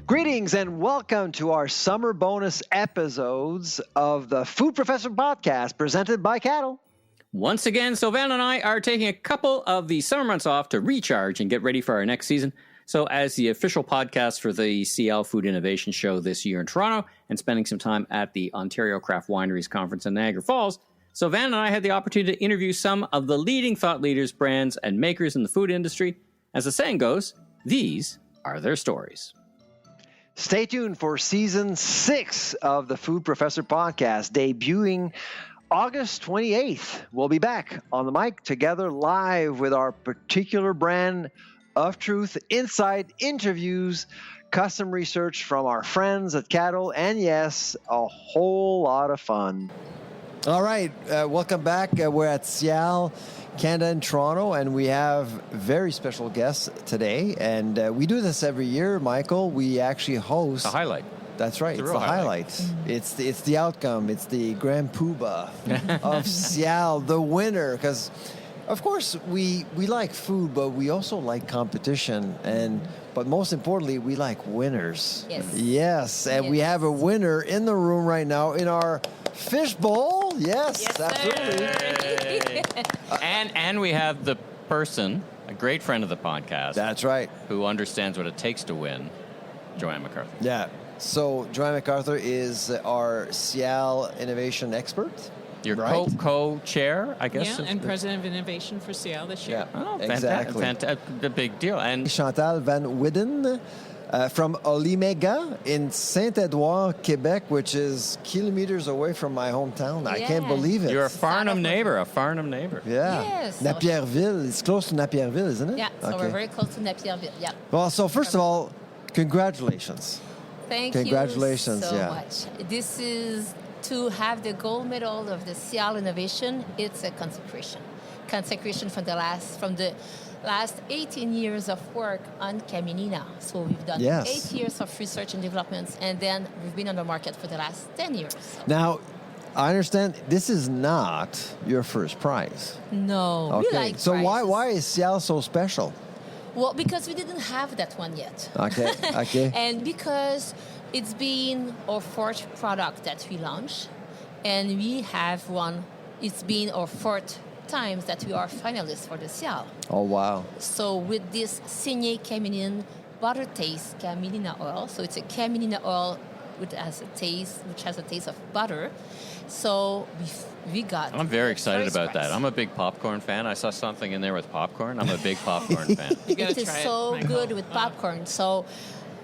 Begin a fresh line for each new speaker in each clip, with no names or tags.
Greetings and welcome to our summer bonus episodes of the Food Professor Podcast presented by Cattle.
Once again, Sylvain and I are taking a couple of the summer months off to recharge and get ready for our next season. So as the official podcast for the SIAL Food Innovation Show this year in Toronto and spending some time at the Ontario Craft Wineries Conference in Niagara Falls, Sylvain and I had the opportunity to interview some of the leading thought leaders, brands, and makers in the food industry. As the saying goes, these are their stories.
Stay tuned for Season 6 of the Food Professor Podcast, debuting August 28th. We'll be back on the mic together live with our particular brand of truth, insight, interviews, custom research from our friends at Cattle, and yes, a whole lot of fun. All right, welcome back. We're at SIAL Canada in Toronto, and we have very special guests today. And we do this every year, Michael. We actually host
The highlight.
That's right. It's the highlight. It's the outcome. It's the grand poobah of SIAL, the winner. Because, of course, we like food, but we also like competition. But most importantly, we like winners. Yes. And we have a winner in the room right now in our fishbowl. Yes, absolutely.
And we have the person, a great friend of the podcast.
That's right.
Who understands what it takes to win, Joanne McArthur.
Yeah. So Joanne McArthur is our SIAL innovation expert.
Your co-chair, I guess.
Yeah, and president of innovation for SIAL this year.
Yeah,
oh,
exactly.
The big deal. And
Chantal Van Winden from Olimega in Saint-Edouard, Quebec, which is kilometers away from my hometown. I can't believe it.
You're a Farnham neighbor.
Yeah.
Yes.
Napierville. It's close to Napierville, isn't it?
Yeah, so we're very close to Napierville. Yeah.
Well, so first of all, congratulations.
Thank
Congratulations,
you so
yeah.
much. This is to have the gold medal of the SIAL Innovation. It's a consecration. Consecration from the last 18 years of work on Camelina. So we've done 8 years of research and development, and then we've been on the market for the last 10 years.
Now, I understand this is not your first prize.
No,
Okay.
we like
So
prizes.
why is SIAL so special?
Well, because we didn't have that one yet.
Okay.
And because it's been our fourth product that we launched, and we have one. It's been our fourth times that we are finalists for the SIAL.
Oh, wow.
So with this Signé Camelina butter taste Camelina oil, so it's a Camelina oil which has a taste of butter. So we got.
I'm very excited about
prize.
that. I'm a big popcorn fan. I saw something in there with popcorn. I'm a big popcorn fan.
You gotta
It is
try it,
so
Michael.
good with popcorn. So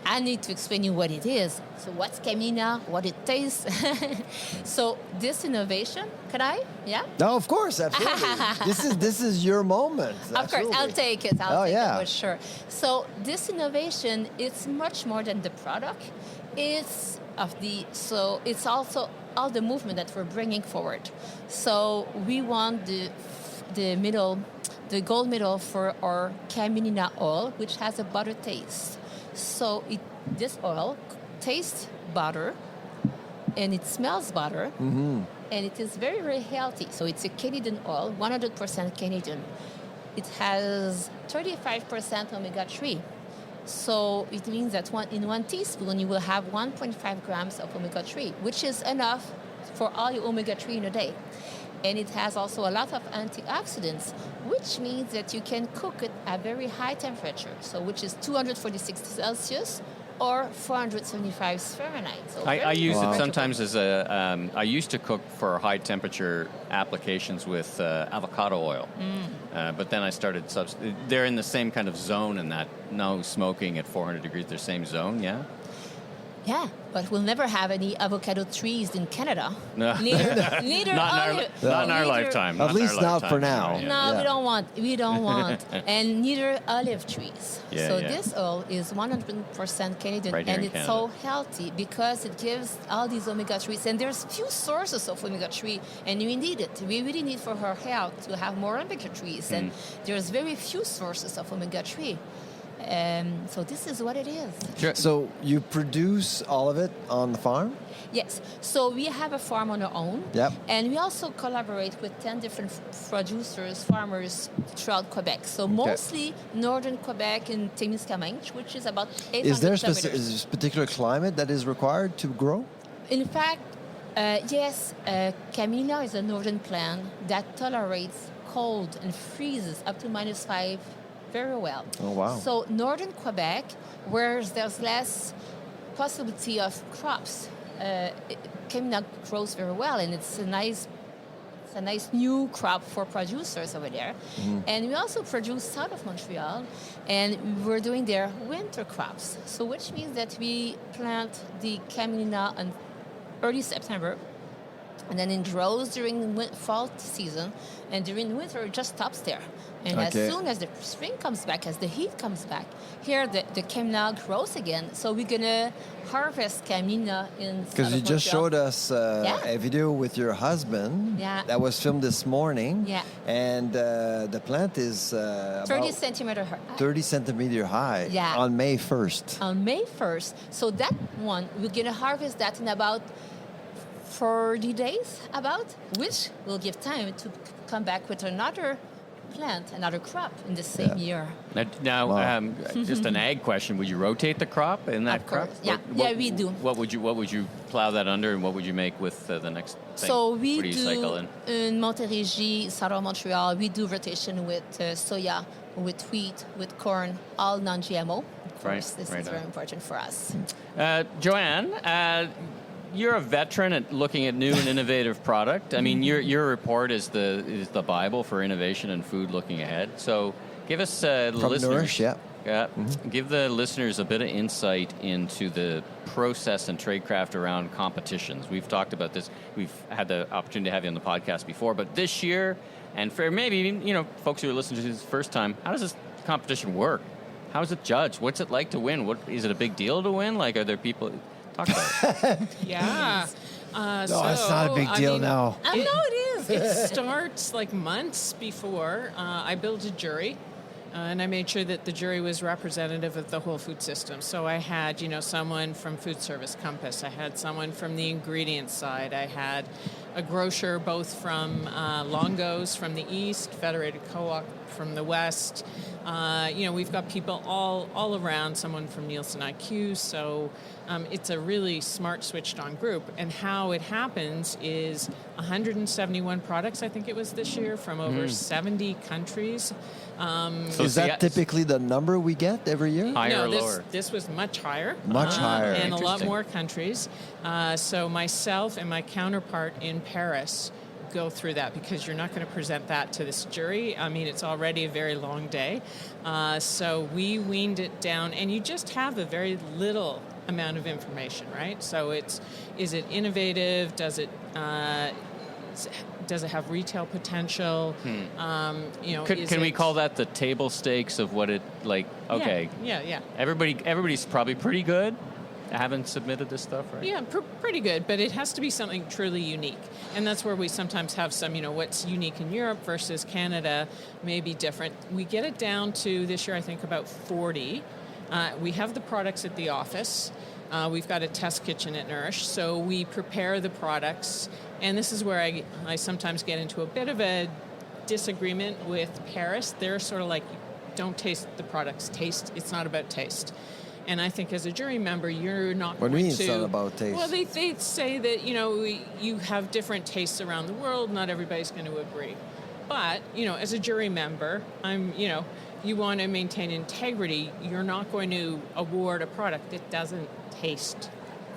I need to explain you what it is. So what's Camelina, what it tastes. So this innovation, can I? Yeah?
No, of course, absolutely. This is your moment.
Of course, I'll take it. I'll take it for sure. So this innovation, it's much more than the product. It's also all the movement that we're bringing forward. So we want the gold medal for our Camelina oil, which has a butter taste. So this oil tastes butter, and it smells butter, and it is very, very healthy. So it's a Canadian oil, 100% Canadian. It has 35% omega-3. So it means that in one teaspoon, you will have 1.5 grams of omega-3, which is enough for all your omega-3 in a day. And it has also a lot of antioxidants, which means that you can cook it at very high temperature, so which is 246 Celsius or 475 Fahrenheit. So
I use it
manageable.
sometimes as I used to cook for high temperature applications with avocado oil. But then I started, they're in the same kind of zone in that no smoking at 400 degrees, they're same zone, yeah?
Yeah, but we'll never have any avocado trees in Canada.
No.
Neither
Not in our lifetime.
At least not for now.
Yeah.
No, we don't want, and neither olive trees. So this oil is 100% Canadian,
Right here
and
in
it's
Canada.
so healthy because it gives all these omega-3s, and there's few sources of omega-3, and we need it. We really need for our health to have more omega-3s, and there's very few sources of omega-3. So this is what it is.
Sure.
So you produce all of it on the farm?
Yes. So we have a farm on our own.
Yep.
And we also collaborate with 10 different producers, farmers throughout Quebec. So mostly Northern Quebec and Témiscamingue, which is about 800
Is there
kilometers.
a particular climate that is required to grow?
In fact, yes, Camelina is a northern plant that tolerates cold and freezes up to -5 very well.
Oh, wow.
So northern Quebec, where there's less possibility of crops, Camelina grows very well, and it's a nice new crop for producers over there. And we also produce south of Montreal, and we're doing their winter crops. So which means that we plant the Camelina in early September, and then it grows during fall season, and during winter it just stops there. And as soon as the spring comes back, as the heat comes back, here the Camelina grows again. So we're gonna harvest Camelina in
Because you just showed us a video with your husband that was filmed this morning.
Yeah.
And the plant is
30 centimeter high.
30 centimeter high on May 1st.
On May 1st. So that one, we're gonna harvest that in about 40 days, which will give time to come back with another plant, another crop in the same year.
Now, just an ag question: would you rotate the crop in that
Of course.
crop?
Yeah, we do.
What would you plow that under, and what would you make with the next thing?
So
what
we
do you cycle
in Montérégie, south of Montreal, we do rotation with soya, with wheat, with corn, all non-GMO. Of course, this is very important for us.
Joanne, you're a veteran at looking at new and innovative product. I mean, your report is the Bible for innovation and food looking ahead. So give us the listeners,
Nourish,
give the listeners a bit of insight into the process and tradecraft around competitions. We've talked about this. We've had the opportunity to have you on the podcast before, but this year, and for maybe folks who are listening to this first time, how does this competition work? How is it judged? What's it like to win? Is it a big deal to win? Like, are there people? Talk about it.
Yeah.
No, it's not a big deal now.
No, it is.
It starts like months before. I built a jury, and I made sure that the jury was representative of the whole food system. So I had, someone from Food Service Compass. I had someone from the ingredients side. I had a grocer, both from Longo's from the east, Federated Co-op from the west. We've got people all around, someone from Nielsen IQ. So it's a really smart, switched-on group. And how it happens is 171 products, I think it was this year, from over 70 countries.
So
is that typically the number we get every year?
Higher or lower?
This was much higher.
Much higher.
And a lot more countries. So myself and my counterpart in Paris go through that, because you're not going to present that to this jury. I mean, it's already a very long day. So we weaned it down, and you just have a very little amount of information, right? So is it innovative? Does it have retail potential?
Can we call that the table stakes of what it like? Okay.
Yeah.
Everybody's probably pretty good. Haven't submitted this stuff, right?
Yeah, pretty good, but it has to be something truly unique. And that's where we sometimes have some, what's unique in Europe versus Canada may be different. We get it down to, this year, I think, about 40. We have the products at the office. We've got a test kitchen at Nourish, so we prepare the products. And this is where I sometimes get into a bit of a disagreement with Paris. They're sort of like, don't taste the products, taste. It's not about taste. And I think as a jury member, you're not
going to... What do you mean it's not about taste?
Well, they say that, you have different tastes around the world. Not everybody's going to agree. But, as a jury member, you want to maintain integrity. You're not going to award a product that doesn't taste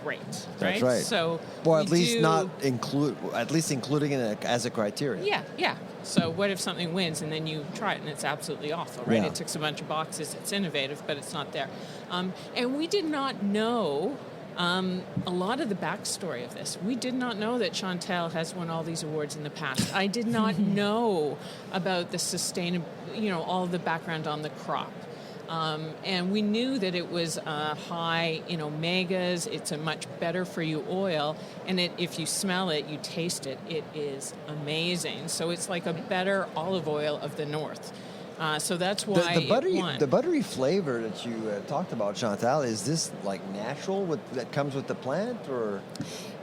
great, right?
That's right.
So,
at least including it as a criteria.
Yeah. So what if something wins and then you try it and it's absolutely awful, right?
Yeah.
It ticks a bunch of boxes, it's innovative, but it's not there. And we did not know a lot of the backstory of this. We did not know that Chantal has won all these awards in the past. I did not know about the all the background on the crop. And we knew that it was high in omegas. It's a much better for you oil. And if you smell it, you taste it, it is amazing. So it's like a better olive oil of the north. So that's why it won.
The buttery flavor that you talked about, Chantal, is this like natural that comes with the plant, or?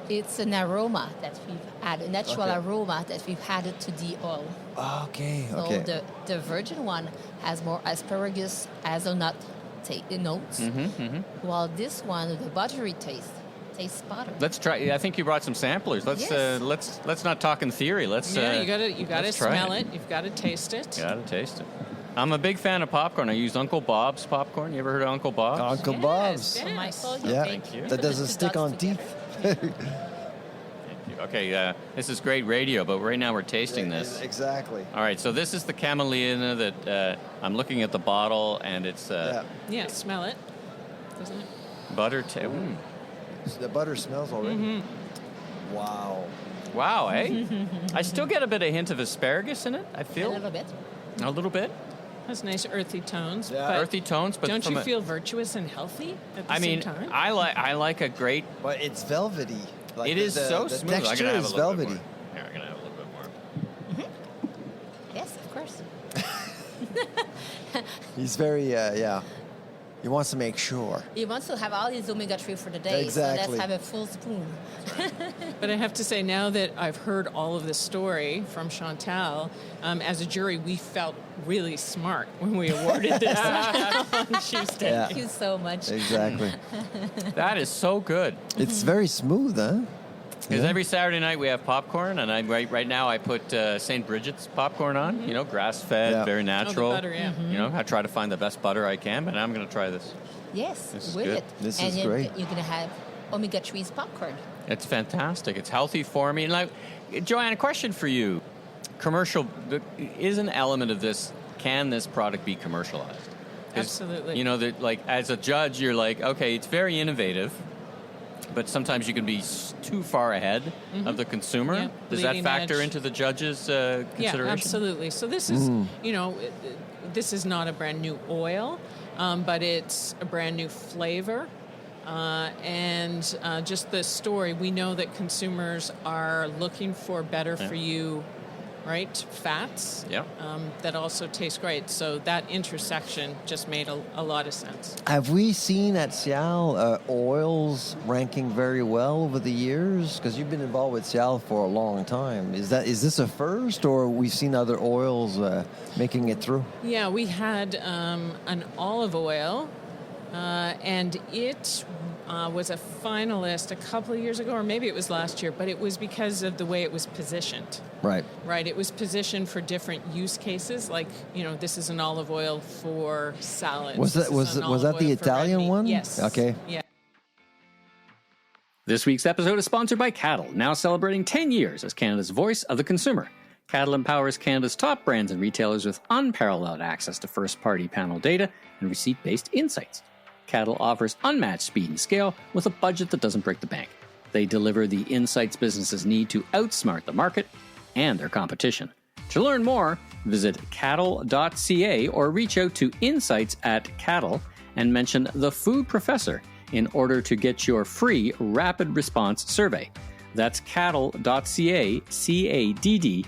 It's an aroma that we've added, a natural aroma that we've added to the oil.
Okay.
So the virgin one has more asparagus, hazelnut notes, while this one, the buttery tastes butter.
Let's try. I think you brought some samplers. Let's not talk in theory.
You gotta smell it. You've got to taste it.
Got to taste it. I'm a big fan of popcorn. I use Uncle Bob's popcorn. You ever heard of Uncle Bob's?
Uncle Bob's.
Yes.
Michael,
Thank you.
That doesn't stick on teeth.
Thank you. Okay, this is great radio, but right now we're tasting this.
Exactly.
All right, so this is the Camelina that I'm looking at the bottle, and it's
Smell it. Doesn't it?
butter.
The butter smells already. Wow.
Wow, eh? I still get a bit of hint of asparagus in it. I feel
A little bit.
A little bit.
Has nice earthy tones.
Yeah.
But
Earthy tones, but
don't you feel virtuous and healthy at the same time?
I like a great.
But it's velvety. Like
It is so
the
smooth. I'm
texture
gonna have
is
a little bit
velvety.
more. Here, I'm gonna have a little bit more.
Yes, of course.
He's very, He wants to make sure.
He wants to have all his omega-3 for the day,
Exactly.
so let's have a full spoon.
But I have to say, now that I've heard all of this story from Chantal, as a jury, we felt really smart when we awarded this on Tuesday.
Yeah.
Thank you so much.
Exactly.
That is so good.
It's very smooth, huh?
Because every Saturday night we have popcorn, and right now I put St. Bridget's popcorn on. You know, grass-fed, very natural.
Oh, the butter, yeah.
You know, I try to find the best butter I can, but I'm going to try this.
Yes,
This is
with
good.
it.
This
and
is great.
You're going to have omega-3's popcorn.
It's fantastic. It's healthy for me. And like, Joanne, a question for you. Commercial is an element of this. Can this product be commercialized? 'Cause,
Absolutely.
You know, that like as a judge, you're like, okay, it's very innovative, but sometimes you can be too far ahead of the consumer.
Yeah,
Does that
bleeding
factor
edge.
into the judge's consideration?
Yeah, absolutely. So this is, this is not a brand new oil, but it's a brand new flavor. And just the story, we know that consumers are looking for better for you, right? Fats that also taste great. So that intersection just made a lot of sense.
Have we seen at SIAL oils ranking very well over the years? Because you've been involved with SIAL for a long time. Is this a first, or we've seen other oils making it through?
Yeah, we had an olive oil, and it was a finalist a couple of years ago, or maybe it was last year, but it was because of the way it was positioned.
Right.
Right, it was positioned for different use cases, like, this is an olive oil for salads.
Was that the Italian one?
Yes.
Okay.
Yeah.
This week's episode is sponsored by Cattle, now celebrating 10 years as Canada's voice of the consumer. Cattle empowers Canada's top brands and retailers with unparalleled access to first-party panel data and receipt-based insights. Cattle offers unmatched speed and scale with a budget that doesn't break the bank. They deliver the insights businesses need to outsmart the market and their competition. To learn more, visit cattle.ca or reach out to insights@cattle and mention the Food Professor in order to get your free rapid response survey. That's cattle.ca, CADDLE.ca.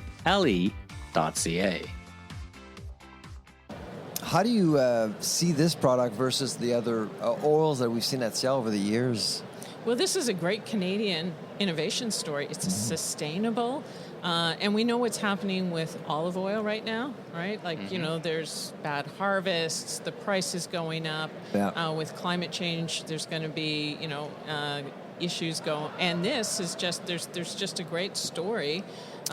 How do you see this product versus the other oils that we've seen at SIAL over the years?
Well, this is a great Canadian innovation story. It's sustainable, and we know what's happening with olive oil right now, right? Like, there's bad harvests, the price is going up.
Yeah.
With climate change, there's going to be, issues going. And this is just, there's just a great story.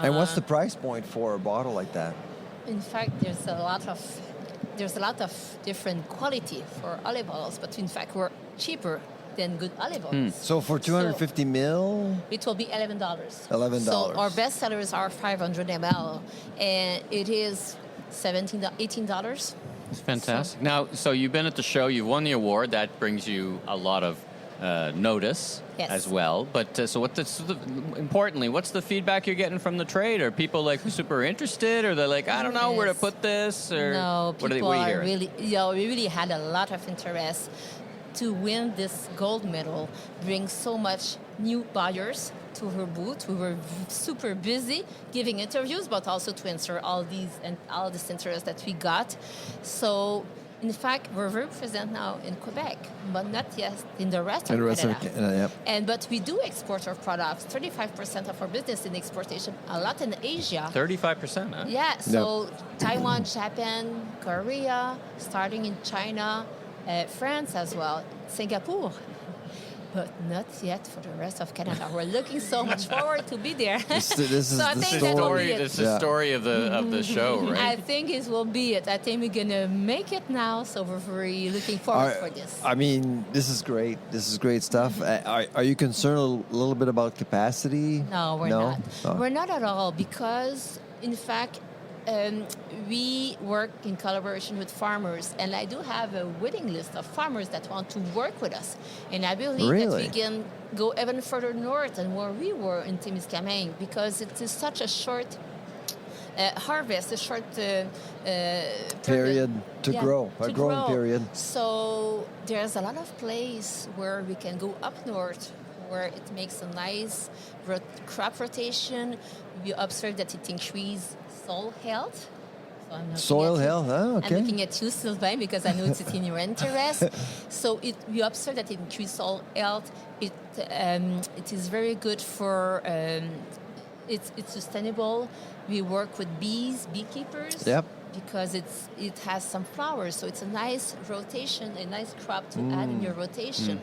And what's the price point for a bottle like that?
In fact, there's a lot of different quality for olive oils, but in fact, we're cheaper than good olive oils.
So for 250 mil?
It will be $11.
$11.
So our best sellers are 500 ml, and it is $18.
It's fantastic. Now, so you've been at the show, you've won the award. That brings you a lot of notice as well. But importantly, what's the feedback you're getting from the trade? Are people like super interested, or they're like, I don't know where to put this? Or
no, people
what are you
are
hearing?
really, we really had a lot of interest. To win this gold medal brings so much new buyers to her booth. We were super busy giving interviews, but also to answer all these interests that we got. So, in fact, we're very present now in Quebec, but not yet in the rest of Canada. But we do export our products. 35% of our business in exportation, a lot in Asia.
35%, huh?
Yeah, so Taiwan, Japan, Korea, starting in China, France as well, Singapore. But not yet for the rest of Canada. We're looking so much forward to be there.
This is the story of the show, right?
I think it will be it. I think we're gonna make it now, so we're very looking forward for this.
I mean, this is great. This is great stuff. Are you concerned a little bit about capacity?
No, we're not. Oh. We're not at all, because in fact, we work in collaboration with farmers, and I do have a waiting list of farmers that want to work with us. And I believe that we can go even further north than where we were in Témiscamingue, because it is such a short harvest, a short
period to grow, a growing period.
So there's a lot of place where we can go up north, where it makes a nice crop rotation. We observe that it increases soil health.
Soil health, okay.
I'm looking at you, Sylvain, because I know it's in your interest. So we observe that it increases soil health. It is very good for, it's sustainable. We work with beekeepers.
Yep.
Because it has some flowers, so it's a nice rotation, a nice crop to add in your rotation.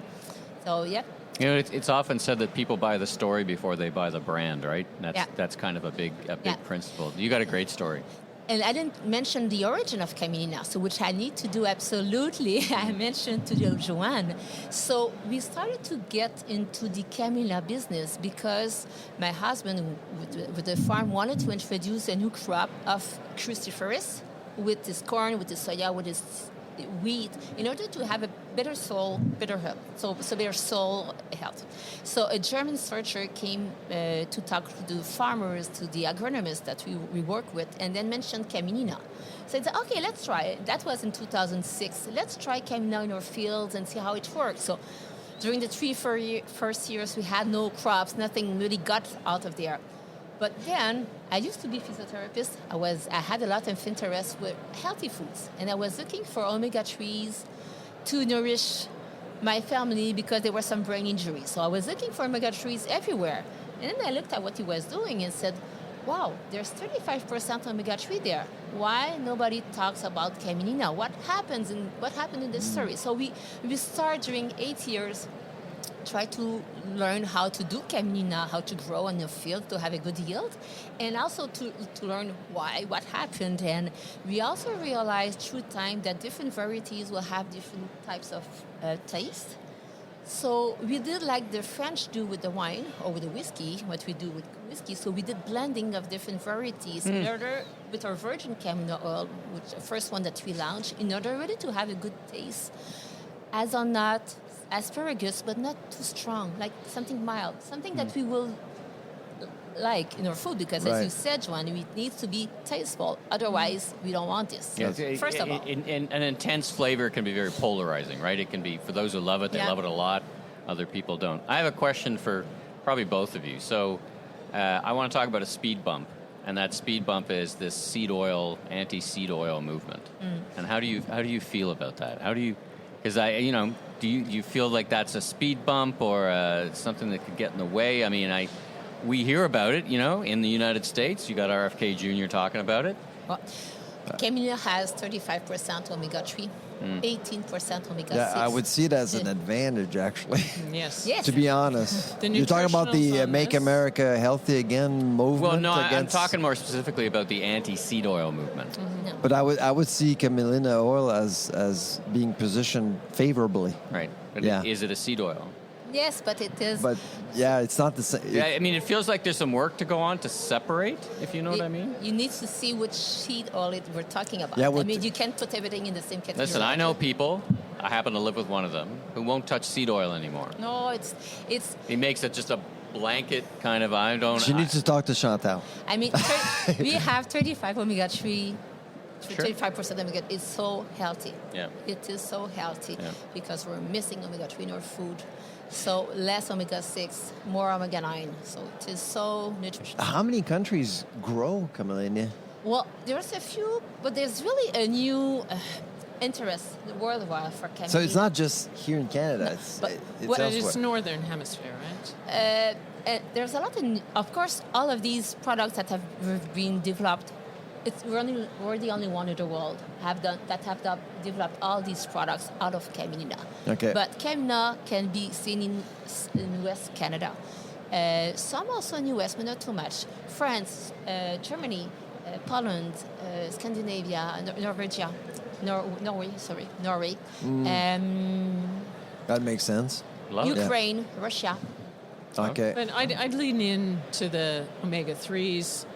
So, yep.
You know, it's often said that people buy the story before they buy the brand, right? That's kind of a big principle. You got a great story.
And I didn't mention the origin of Camelina, so which I need to do absolutely. I mentioned to Joanne. So we started to get into the Camelina business because my husband with the farm wanted to introduce a new crop of cruciferous with his corn, with his soya, with his wheat, in order to have a better soil, better health. So better soil health. So a German researcher came to talk to the farmers, to the agronomists that we work with, and then mentioned Camelina. So I said, okay, let's try it. That was in 2006. Let's try Camelina in our fields and see how it works. So during the first years, we had no crops, nothing really got out of there. But then I used to be a physiotherapist. I had a lot of interest with healthy foods, and I was looking for omega-3s to nourish my family because there were some brain injuries. So I was looking for omega-3s everywhere. And then I looked at what he was doing and said, wow, there's 35% omega-3 there. Why nobody talks about Camelina? What happened in this story? So we start during 8 years, try to learn how to do Camelina, how to grow in the field to have a good yield, and also to learn what happened. And we also realized through time that different varieties will have different types of taste. So we did like the French do with the wine or with the whiskey, what we do with whiskey. So we did blending of different varieties in order, with our virgin Camelina oil, which the first one that we launched, in order really to have a good taste. As on that, asparagus, but not too strong, like something mild, something that we will like in our food, because as you said, Joanne, it needs to be tasteful. Otherwise, we don't want this.
Yeah,
first of all.
An intense flavor can be very polarizing, right? It can be, for those who love it, they love it a lot. Other people don't. I have a question for probably both of you. So I want to talk about a speed bump, and that speed bump is this seed oil, anti-seed oil movement. And how do you feel about that? Because do you feel like that's a speed bump or something that could get in the way? I mean, we hear about it, in the United States. You got RFK Jr. talking about it.
Well, Camelina has 35% omega-3, 18% omega-6.
Yeah, I would see it as an advantage, actually.
Yes.
To be honest. You're talking about the Make America Healthy Again movement?
Well, no, I'm talking more specifically about the anti-seed oil movement.
No.
But I would see Camelina oil as being positioned favorably.
Right. But is it a seed oil?
Yes, but it is.
But it's not the same.
Yeah, I mean, it feels like there's some work to go on to separate, if you know what I mean.
You need to see which seed oil we're talking about.
Yeah,
you can't put everything in the same category.
Listen, I know people, I happen to live with one of them, who won't touch seed oil anymore.
No, it's.
He makes it just a blanket kind of,
She needs to talk to Chantal.
I mean, we have 35 omega-3 35% omega. It's so healthy.
Yeah.
It is so healthy because we're missing omega-3 in our food. So less omega-6, more omega-9. So it is so nutritious.
How many countries grow camelina?
Well, there's a few, but there's really a new interest worldwide for camelina.
So it's not just here in Canada. It's elsewhere.
It's Northern Hemisphere, right?
There's a lot of course, all of these products that have been developed, we're the only one in the world that have developed all these products out of Camelina.
Okay.
But Camelina can be seen in West Canada. Some also in US, but not too much. France, Germany, Poland, Scandinavia, Norway.
That makes sense.
Ukraine, Russia.
Okay.
But I'd lean into the omega-3s,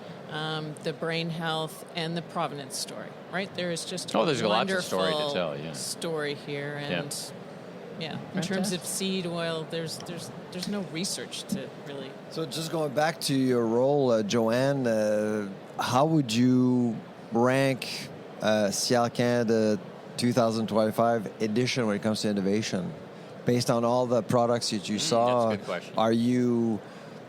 the brain health, and the provenance story, right? There is just
there's
a
lots of story to
wonderful
tell, yeah.
story here. And in terms of seed oil, there's no research to really...
So just going back to your role, Joanne, how would you rank SIAL Canada 2025 edition when it comes to innovation? Based on all the products that you saw,
that's a good question.
Are you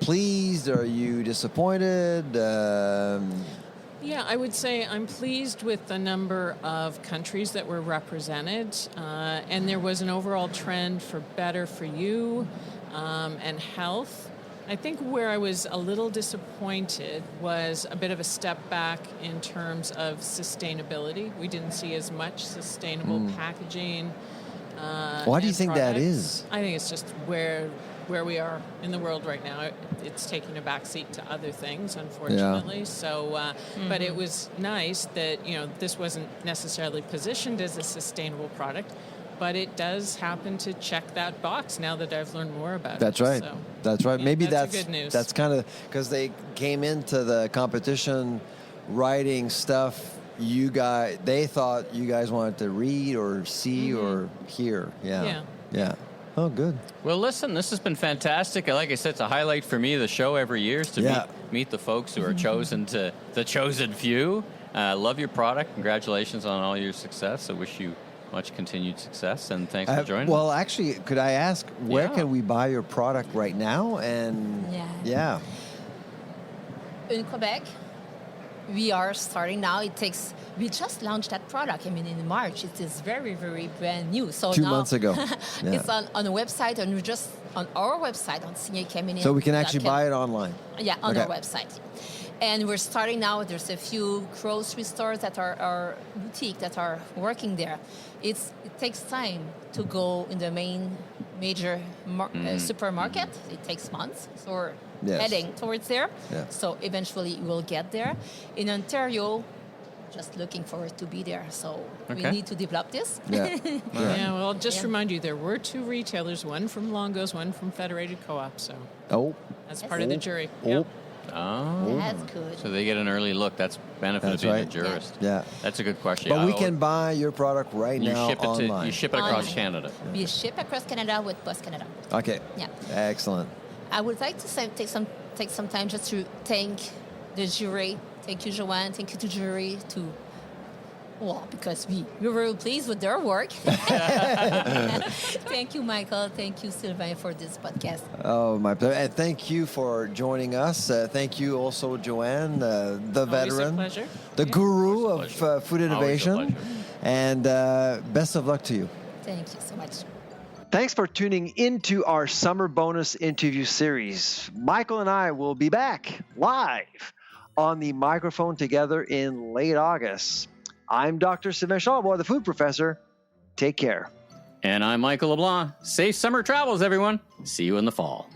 pleased? Are you disappointed?
Yeah, I would say I'm pleased with the number of countries that were represented, and there was an overall trend for better for you and health. I think where I was a little disappointed was a bit of a step back in terms of sustainability. We didn't see as much sustainable packaging.
Why do you think that
products.
is?
I think it's just where we are in the world right now. It's taking a backseat to other things, unfortunately. So, but it was nice that this wasn't necessarily positioned as a sustainable product, but it does happen to check that box now that I've learned more about it.
That's right.
So,
that's right. Maybe that's
good news.
That's kind of because they came into the competition writing stuff. They thought you guys wanted to read or see or hear. Yeah. Oh, good.
Well, listen, this has been fantastic. Like I said, it's a highlight for me of the show every year is to meet the folks who are chosen to the chosen few. Love your product. Congratulations on all your success. I wish you much continued success, and thanks for joining.
Well, actually, could I ask, where can we buy your product right now? And
in Quebec, we are starting now. We just launched that product. I mean, in March. It is very, very brand new. So
2 months ago.
It's on a website, and we're just on our website on Camelina.
So we can actually buy it online.
Yeah, on our website. And we're starting now. There's a few grocery stores that are boutique that are working there. It takes time to go in the major supermarket. It takes months. So we're heading towards there.
Yeah.
So eventually we'll get there. In Ontario, just looking forward to be there. So we need to develop this.
Yeah.
Well, I'll just remind you, there were 2 retailers, one from Longos, one from Federated Co-op. So that's part of the jury.
Oh.
Oh.
That's good.
So they get an early look. That's benefit of being a jurist.
Yeah.
That's a good question.
But we can buy your product right now online.
You ship it across Canada.
We ship across Canada with Post Canada.
Okay.
Yeah.
Excellent.
I would like to take some time just to thank the jury. Thank you, Joanne. Thank you to jury because we were very pleased with their work. Thank you, Michael. Thank you, Sylvain, for this podcast.
Oh, my pleasure. And thank you for joining us. Thank you also, Joanne, the veteran,
pleasure.
the guru of food innovation.
Always a pleasure.
And best of luck to you.
Thank you so much.
Thanks for tuning into our summer bonus interview series. Michael and I will be back live on the microphone together in late August. I'm Dr. Sylvain Charlebois, the food professor. Take care.
And I'm Michael LeBlanc. Safe summer travels, everyone. See you in the fall.